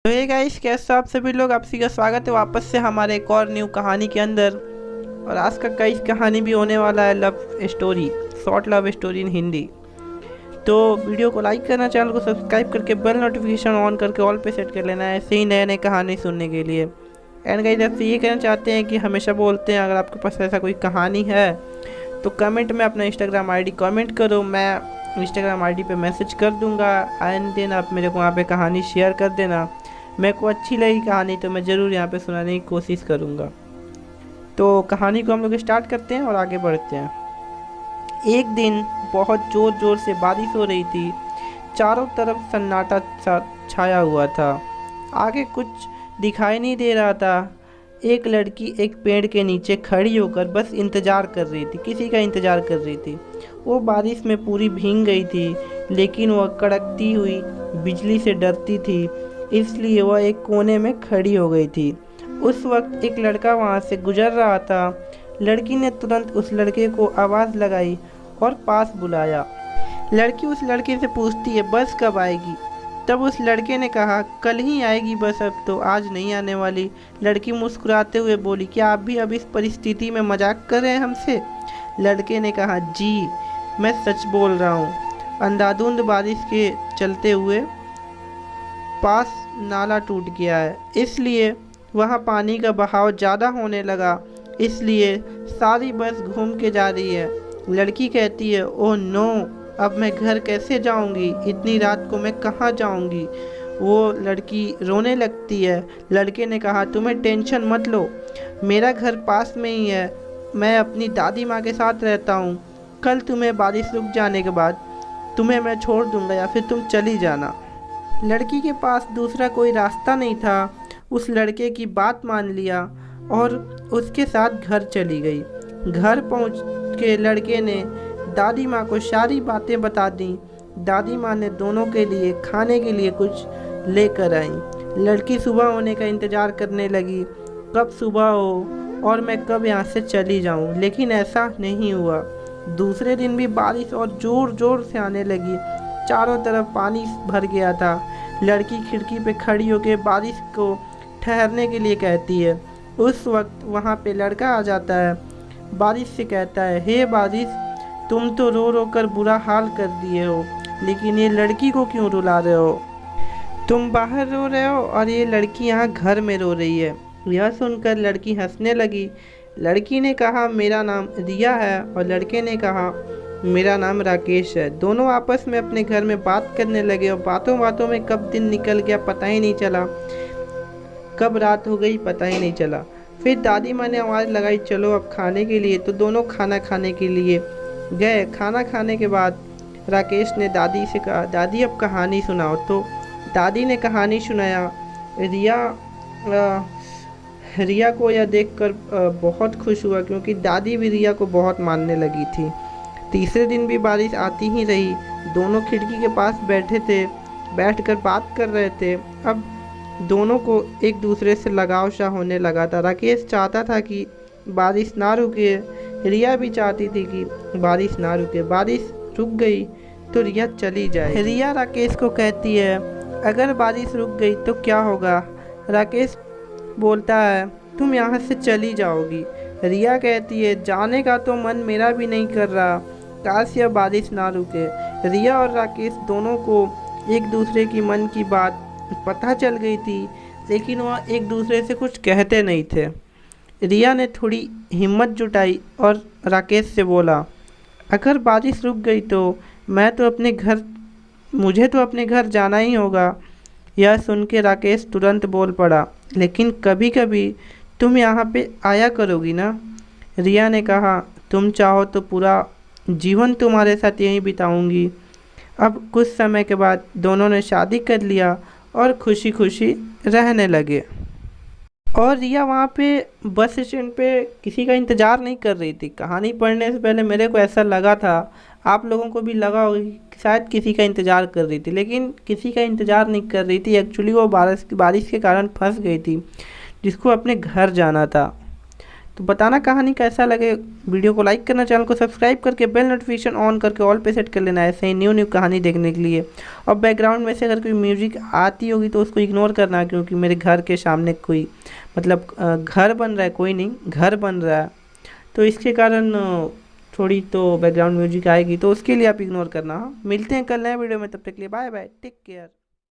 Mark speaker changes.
Speaker 1: तो hey guys, कैसे हो आप सभी लोग। आप सभी का स्वागत है वापस से हमारे एक और न्यू कहानी के अंदर। और आज का गाइस कहानी भी होने वाला है love story, short love story in Hindi. तो वीडियो को लाइक करना, चैनल को सब्सक्राइब करके बेल नोटिफिकेशन ऑन करके ऑल पे सेट कर लेना है ऐसे ही नए नए कहानी सुनने के लिए। एंड गाइस आपसे ये कहना चाहते हैं कि हमेशा बोलते हैं, अगर आपके पास ऐसा कोई कहानी है तो कमेंट में अपना इंस्टाग्राम आईडी कमेंट करो, मैं इंस्टाग्राम आईडी पे मैसेज कर दूंगा। एंड देन आप मेरे को वहाँ पे कहानी शेयर कर देना। मेरे को अच्छी लगी कहानी तो मैं ज़रूर यहाँ पे सुनाने की कोशिश करूँगा। तो कहानी को हम लोग स्टार्ट करते हैं और आगे बढ़ते हैं। एक दिन बहुत ज़ोर ज़ोर से बारिश हो रही थी। चारों तरफ सन्नाटा छाया हुआ था। आगे कुछ दिखाई नहीं दे रहा था। एक लड़की एक पेड़ के नीचे खड़ी होकर बस इंतज़ार कर रही थी, किसी का इंतज़ार कर रही थी। वो बारिश में पूरी भीग गई थी, लेकिन वह कड़कती हुई बिजली से डरती थी, इसलिए वह एक कोने में खड़ी हो गई थी। उस वक्त एक लड़का वहाँ से गुजर रहा था। लड़की ने तुरंत उस लड़के को आवाज़ लगाई और पास बुलाया। लड़की उस लड़के से पूछती है, बस कब आएगी? तब उस लड़के ने कहा, कल ही आएगी बस, अब तो आज नहीं आने वाली। लड़की मुस्कुराते हुए बोली, क्या आप भी अब इस परिस्थिति में मजाक कर रहे हैं हमसे? लड़के ने कहा, जी मैं सच बोल रहा हूँ। अंधाधुंध बारिश के चलते हुए पास नाला टूट गया है, इसलिए वहाँ पानी का बहाव ज़्यादा होने लगा, इसलिए सारी बस घूम के जा रही है। लड़की कहती है, ओह नो, अब मैं घर कैसे जाऊंगी? इतनी रात को मैं कहाँ जाऊंगी? वो लड़की रोने लगती है। लड़के ने कहा, तुम्हें टेंशन मत लो, मेरा घर पास में ही है, मैं अपनी दादी माँ के साथ रहता हूँ। कल तुम्हें बारिश रुक जाने के बाद तुम्हें मैं छोड़ दूँगा या फिर तुम चली जाना। लड़की के पास दूसरा कोई रास्ता नहीं था। उस लड़के की बात मान लिया और उसके साथ घर चली गई। घर पहुंच के लड़के ने दादी माँ को सारी बातें बता दी। दादी माँ ने दोनों के लिए खाने के लिए कुछ लेकर आई। लड़की सुबह होने का इंतज़ार करने लगी, कब सुबह हो और मैं कब यहाँ से चली जाऊँ, लेकिन ऐसा नहीं हुआ। दूसरे दिन भी बारिश और ज़ोर ज़ोर से आने लगी। चारों तरफ पानी भर गया था। लड़की खिड़की पे खड़ी होकर बारिश को ठहरने के लिए कहती है। उस वक्त वहाँ पे लड़का आ जाता है। बारिश से कहता है, हे बारिश, तुम तो रो रो कर बुरा हाल कर दिए हो, लेकिन ये लड़की को क्यों रुला रहे हो? तुम बाहर रो रहे हो और ये लड़की यहाँ घर में रो रही है। यह सुनकर लड़की हंसने लगी। लड़की ने कहा, मेरा नाम रिया है, और लड़के ने कहा, मेरा नाम राकेश है। दोनों आपस में अपने घर में बात करने लगे और बातों बातों में कब दिन निकल गया पता ही नहीं चला, कब रात हो गई पता ही नहीं चला। फिर दादी माँ ने आवाज़ लगाई, चलो अब खाने के लिए। तो दोनों खाना खाने के लिए गए। खाना खाने के बाद राकेश ने दादी से कहा, दादी अब कहानी सुनाओ। तो दादी ने कहानी सुनाया। रिया को यह देखकर बहुत खुश हुआ, क्योंकि दादी भी रिया को बहुत मानने लगी थी। तीसरे दिन भी बारिश आती ही रही। दोनों खिड़की के पास बैठे थे, बैठकर बात कर रहे थे। अब दोनों को एक दूसरे से लगाव सा होने लगा था। राकेश चाहता था कि बारिश ना रुके, रिया भी चाहती थी कि बारिश ना रुके। बारिश रुक गई तो रिया चली जाए। रिया राकेश को कहती है, अगर बारिश रुक गई तो क्या होगा? राकेश बोलता है, तुम यहाँ से चली जाओगी। रिया कहती है, जाने का तो मन मेरा भी नहीं कर रहा, काश यह बारिश ना रुके। रिया और राकेश दोनों को एक दूसरे की मन की बात पता चल गई थी, लेकिन वह एक दूसरे से कुछ कहते नहीं थे। रिया ने थोड़ी हिम्मत जुटाई और राकेश से बोला, अगर बारिश रुक गई तो मुझे तो अपने घर जाना ही होगा। यह सुन के राकेश तुरंत बोल पड़ा, लेकिन कभी कभी तुम यहाँ पे आया करोगी ना? रिया ने कहा, तुम चाहो तो पूरा जीवन तुम्हारे साथ यहीं बिताऊंगी। अब कुछ समय के बाद दोनों ने शादी कर लिया और खुशी खुशी रहने लगे। और रिया वहाँ पे बस स्टैंड पे किसी का इंतज़ार नहीं कर रही थी। कहानी पढ़ने से पहले मेरे को ऐसा लगा था, आप लोगों को भी लगा होगा कि शायद किसी का इंतज़ार कर रही थी, लेकिन किसी का इंतज़ार नहीं कर रही थी। एक्चुअली वो बारिश के कारण फंस गई थी, जिसको अपने घर जाना था। तो बताना कहानी कैसा लगे। वीडियो को लाइक करना, चैनल को सब्सक्राइब करके बेल नोटिफिकेशन ऑन करके ऑल पे सेट कर लेना, ऐसे ही न्यू न्यू कहानी देखने के लिए। और बैकग्राउंड में से अगर कोई म्यूजिक आती होगी तो उसको इग्नोर करना, क्योंकि मेरे घर के सामने कोई मतलब घर बन रहा है, कोई नहीं घर बन रहा है, तो इसके कारण थोड़ी तो बैकग्राउंड म्यूजिक आएगी, तो उसके लिए आप इग्नोर करना। हाँ, मिलते हैं कल नए वीडियो में, तब तक के लिए बाय बाय, टेक केयर।